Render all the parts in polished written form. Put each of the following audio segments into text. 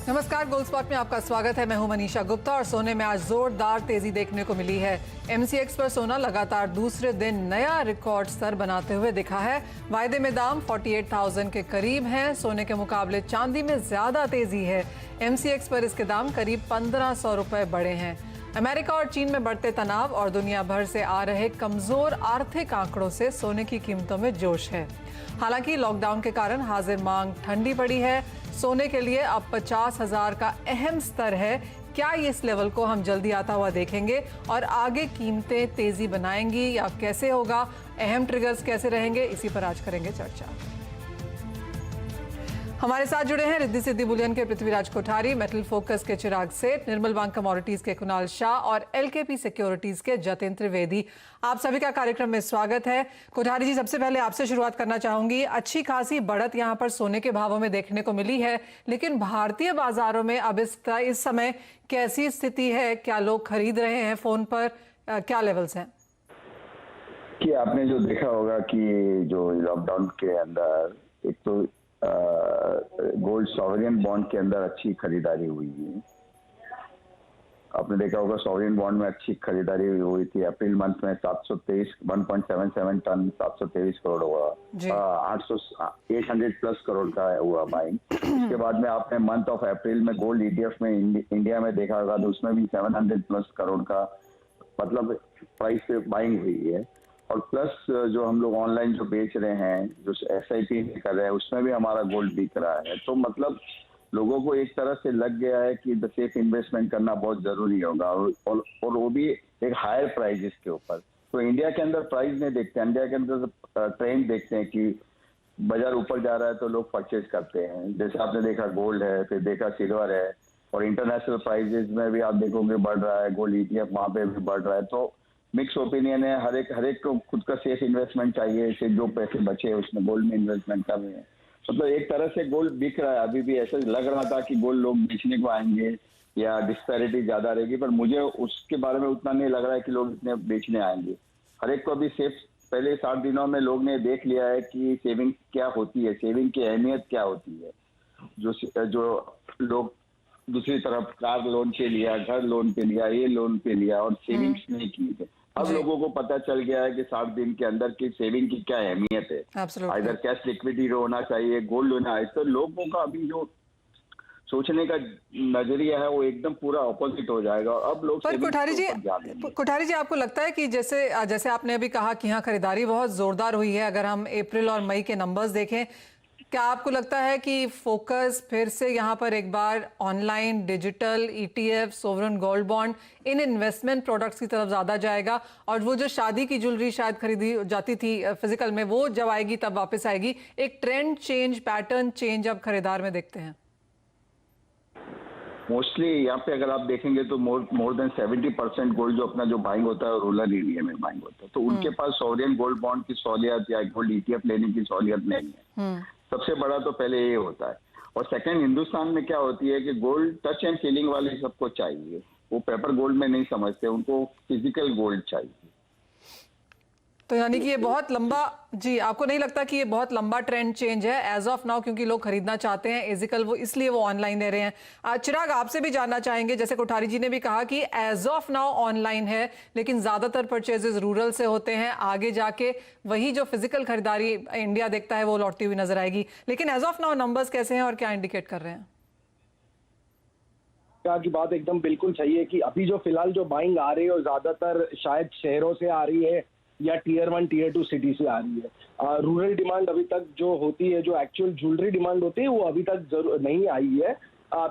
नमस्कार, gold spot में आपका स्वागत है। मैं हूं मनीषा गुप्ता और सोने में आज जोरदार तेजी देखने को मिली है। एमसीएक्स पर सोना लगातार दूसरे दिन नया रिकॉर्ड स्तर बनाते हुए दिखा है। वायदे में दाम 48,000 के करीब हैं। सोने के मुकाबले चांदी में ज्यादा तेजी है। एमसीएक्स पर इसके दाम करीब 1,500 रुपए बढ़े हैं। अमेरिका और चीन में बढ़ते तनाव और दुनिया भर से आ रहे कमजोर आर्थिक आंकड़ों से सोने की कीमतों में जोश है। हालांकि लॉकडाउन के कारण हाजिर मांग ठंडी पड़ी है। सोने के लिए अब 50,000 का अहम स्तर है। क्या ये इस लेवल को हम जल्दी आता हुआ देखेंगे और आगे कीमतें तेजी बनाएंगी या कैसे होगा, अहम ट्रिगर्स कैसे रहेंगे, इसी पर आज करेंगे चर्चा। हमारे साथ जुड़े हैं रिद्धि सिद्धि बुलियन के पृथ्वीराज कोठारी, मेटल फोकस के चिराग सेठ, निर्मल बैंक कमोडिटीज के कुणाल शाह और एलकेपी सिक्योरिटीज के जतिन त्रिवेदी। आप सभी का कार्यक्रम में स्वागत है। कोठारी जी, सबसे पहले आपसे शुरुआत करना चाहूंगी। अच्छी खासी बढ़त यहां पर सोने के भावों में देखने को मिली है, लेकिन भारतीय बाजारों में अब इस समय कैसी स्थिति है? क्या लोग खरीद रहे हैं फोन पर? क्या लेवल्स हैं? कि आपने जो देखा होगा कि जो लॉकडाउन के अंदर एक तो गोल्ड सॉवरेन बॉन्ड के अंदर अच्छी खरीदारी हुई है। आपने देखा होगा सॉवरेन बॉन्ड में अच्छी खरीदारी हुई थी। अप्रैल मंथ में 723 1.77 टन 723 करोड़ हुआ, 800 प्लस करोड़ का हुआ बाइंग। उसके बाद में आपने मंथ ऑफ अप्रैल में गोल्ड ईटीएफ में इंडिया में देखा होगा तो उसमें भी 700 प्लस करोड़ का मतलब प्राइस पे बाइंग हुई है। और प्लस जो हम लोग ऑनलाइन जो बेच रहे हैं, जो एसआईपी कर रहे हैं, उसमें भी हमारा गोल्ड बिक रहा है। तो मतलब लोगों को एक तरह से लग गया है कि द सेफ इन्वेस्टमेंट करना बहुत जरूरी होगा और वो भी एक हायर प्राइजेस के ऊपर। तो इंडिया के अंदर प्राइस नहीं देखते, इंडिया के अंदर ट्रेंड देखते हैं कि बाजार ऊपर जा रहा है तो लोग परचेज करते हैं। जैसे आपने देखा गोल्ड है, फिर देखा सिल्वर है, और इंटरनेशनल प्राइजेस में भी आप देखोगे बढ़ रहा है। गोल्ड ईटीएफ वहां पे भी बढ़ रहा है। तो मिक्स ओपिनियन है। हर एक को खुद का सेफ इन्वेस्टमेंट चाहिए। इसे जो पैसे बचे उसमें गोल्ड में इन्वेस्टमेंट कर रहे हैं। मतलब एक तरह से गोल्ड बिक रहा है। अभी भी ऐसा लग रहा था कि गोल्ड लोग बेचने को आएंगे या डिस्पैरिटी ज्यादा रहेगी, पर मुझे उसके बारे में उतना नहीं लग रहा है कि लोग इतने बेचने आएंगे। हर एक को अभी सेफ, पहले 60 दिनों में लोग ने देख लिया है कि सेविंग क्या होती है, सेविंग की अहमियत क्या होती है। जो लोग दूसरी तरफ कार लोन पे लिया, घर लोन पे लिया, ये लोन पे लिया और सेविंग्स नहीं की है। अब लोगों को पता चल गया है कि 60 दिन के अंदर की सेविंग की क्या अहमियत है। इधर कैश लिक्विडिटी होना चाहिए, गोल्ड होना है। तो लोगों का अभी जो सोचने का नजरिया है वो एकदम पूरा ऑपोजिट हो जाएगा। अब लोग पर कोठारी जी आपको लगता है कि जैसे आपने अभी कहा कि यहाँ खरीदारी बहुत जोरदार हुई है, अगर हम अप्रैल और मई के नंबर्स देखें, क्या आपको लगता है कि फोकस फिर से यहाँ पर एक बार online, digital, ETF, sovereign gold bond, इन इन्वेस्टमेंट प्रोडक्ट्स की तरफ ज्यादा जाएगा? और वो जो शादी की ज्वेलरी शायद खरीदी जाती थी फिजिकल में, वो जब आएगी तब वापस आएगी। एक ट्रेंड चेंज, पैटर्न चेंज अब खरीदार में देखते हैं। मोस्टली यहाँ पे अगर आप देखेंगे तो मोर देन 70% गोल्ड जो अपना जो बाइंग होता है रूरल एरिया में बाइंग होता है। तो उनके पास सॉवरेन गोल्ड बॉन्ड की सहूलियत या गोल्ड ईटीएफ लेने की सहूलियत नहीं है। सबसे बड़ा तो पहले ये होता है। और सेकंड, हिंदुस्तान में क्या होती है कि गोल्ड टच एंड फीलिंग वाले सबको चाहिए। वो पेपर गोल्ड में नहीं समझते, उनको फिजिकल गोल्ड चाहिए। तो यानी कि ये बहुत लंबा, जी आपको नहीं लगता कि ये बहुत लंबा ट्रेंड चेंज है एज ऑफ नाउ, क्योंकि लोग खरीदना चाहते हैं फिजिकल, वो इसलिए वो ऑनलाइन ले रहे हैं? चिराग, आपसे भी जानना चाहेंगे, जैसे कोठारी जी ने भी कहा कि एज ऑफ नाउ ऑनलाइन है, लेकिन ज्यादातर परचेजेस रूरल से होते हैं। आगे जाके वही जो फिजिकल खरीदारी इंडिया देखता है वो लौटती हुई नजर आएगी। लेकिन एज ऑफ नाउ नंबर्स कैसे हैं और क्या इंडिकेट कर रहे हैं? की बात एकदम बिल्कुल सही है कि अभी जो फिलहाल जो बाइंग आ रही है वो ज्यादातर शायद शहरों से आ रही है या टीयर 1 टीयर 2 सिटी से आ रही है। रूरल डिमांड अभी तक जो होती है, जो एक्चुअल ज्वेलरी डिमांड होती है, वो अभी तक नहीं आई है।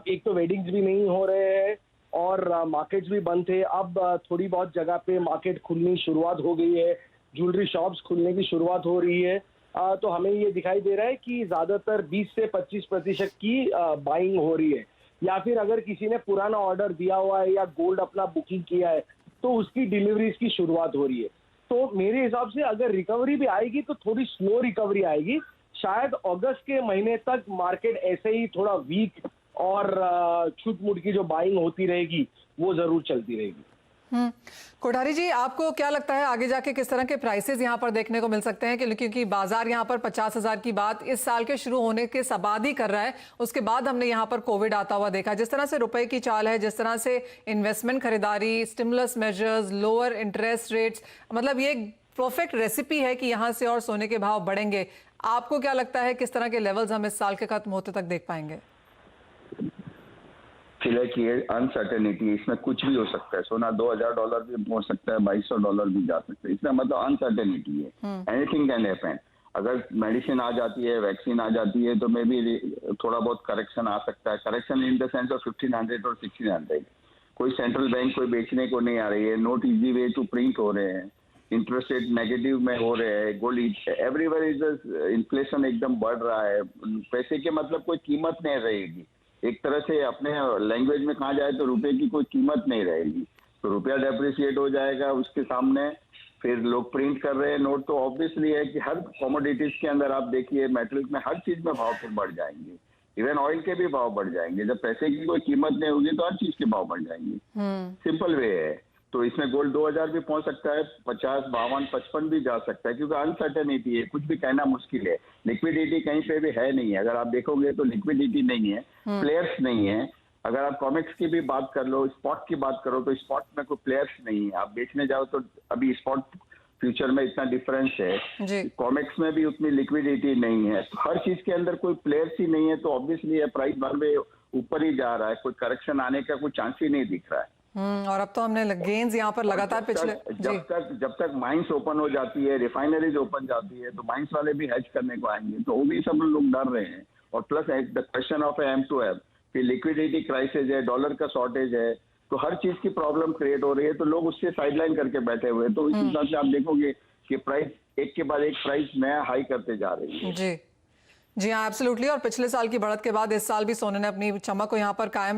एक तो वेडिंग्स भी नहीं हो रहे हैं और मार्केट्स भी बंद थे। अब थोड़ी बहुत जगह पे मार्केट खुलनी शुरुआत हो गई है, ज्वेलरी शॉप्स खुलने की शुरुआत हो रही है। तो हमें ये दिखाई दे रहा है कि ज्यादातर 20 से 25% की बाइंग हो रही है। या फिर अगर किसी ने पुराना ऑर्डर दिया हुआ है या गोल्ड अपना बुकिंग किया है तो उसकी डिलीवरीज की शुरुआत हो रही है। तो मेरे हिसाब से अगर रिकवरी भी आएगी तो थोड़ी स्लो रिकवरी आएगी। शायद अगस्त के महीने तक मार्केट ऐसे ही थोड़ा वीक और छूट मुट की जो बाइंग होती रहेगी वो जरूर चलती रहेगी। कोठारी जी, आपको क्या लगता है आगे जाके किस तरह के प्राइसेस यहाँ पर देखने को मिल सकते हैं? क्योंकि बाजार यहाँ पर 50,000 की बात इस साल के शुरू होने के बाद ही कर रहा है। उसके बाद हमने यहाँ पर कोविड आता हुआ देखा। जिस तरह से रुपए की चाल है, जिस तरह से इन्वेस्टमेंट खरीदारी, stimulus measures, lower interest rates, मतलब ये एक परफेक्ट रेसिपी है कि यहाँ से और सोने के भाव बढ़ेंगे। आपको क्या लगता है किस तरह के लेवल्स हम इस साल के खत्म होते तक देख पाएंगे? फिलहाल की अनसर्टेनिटी, इसमें कुछ भी हो सकता है। सोना $2,000 भी पहुंच सकता है, $2,200 भी जा सकता है। इसमें मतलब अनसर्टेनिटी है, एनीथिंग कैन हैपन। अगर मेडिसिन आ जाती है, वैक्सीन आ जाती है, तो मे बी थोड़ा बहुत करेक्शन आ सकता है। Correction in the sense of 1500 और 1600। कोई सेंट्रल बैंक कोई बेचने को नहीं आ रही है, note easy way to print हो रहे हैं, इंटरेस्ट रेट नेगेटिव में हो रहे हैं, गोल्ड एवरीवेयर इज इन्फ्लेशन एकदम बढ़ रहा है। पैसे के मतलब कोई कीमत नहीं रहेगी। एक तरह से अपने लैंग्वेज में कहा जाए तो रुपए की कोई कीमत नहीं रहेगी। तो रुपया डेप्रिसिएट हो जाएगा उसके सामने, फिर लोग प्रिंट कर रहे हैं नोट, तो ऑब्वियसली है कि हर कमोडिटीज के अंदर आप देखिए, मेटल्स में हर चीज में भाव फिर बढ़ जाएंगे। इवन ऑयल के भी भाव बढ़ जाएंगे। जब पैसे की कोई कीमत नहीं होगी तो हर चीज के भाव बढ़ जाएंगे। सिंपल वे है। तो इसमें गोल्ड 2000 भी पहुंच सकता है, 50, 52, 55 भी जा सकता है, क्योंकि अनसर्टेनिटी है, कुछ भी कहना मुश्किल है। लिक्विडिटी कहीं पे भी है नहीं है। अगर आप देखोगे तो लिक्विडिटी नहीं है, प्लेयर्स नहीं है। अगर आप कॉमिक्स की भी बात कर लो, स्पॉट की बात करो, तो स्पॉट में कोई प्लेयर्स नहीं है। आप बेचने जाओ तो अभी स्पॉट फ्यूचर में इतना डिफरेंस है, कॉमिक्स में भी उतनी लिक्विडिटी नहीं है। तो हर चीज के अंदर कोई प्लेयर्स ही नहीं है, तो ऑब्वियसली प्राइस बार में ऊपर ही जा रहा है। कोई करेक्शन आने का कोई चांस ही नहीं दिख रहा है। और अब तो हमने गेन्स यहाँ पर लगातार पिछले जब तक माइंस ओपन हो जाती है, रिफाइनरीज ओपन जाती है, तो माइंस वाले भी हेज करने को आएंगे, तो वो भी सब लोग डर रहे हैं। और plus the question of M2M, फिर लिक्विडिटी क्राइसिस है, डॉलर का शॉर्टेज है, तो हर चीज की प्रॉब्लम क्रिएट हो रही है। तो लोग उससे साइडलाइन करके बैठे हुए हैं। तो इस हिसाब से आप देखोगे कि प्राइस एक के बाद एक प्राइस नया हाई करते जा रही है। जी हाँ, एब्सोल्युटली। और पिछले साल की बढ़त के बाद इस साल भी सोने ने अपनी चमक को यहाँ पर कायम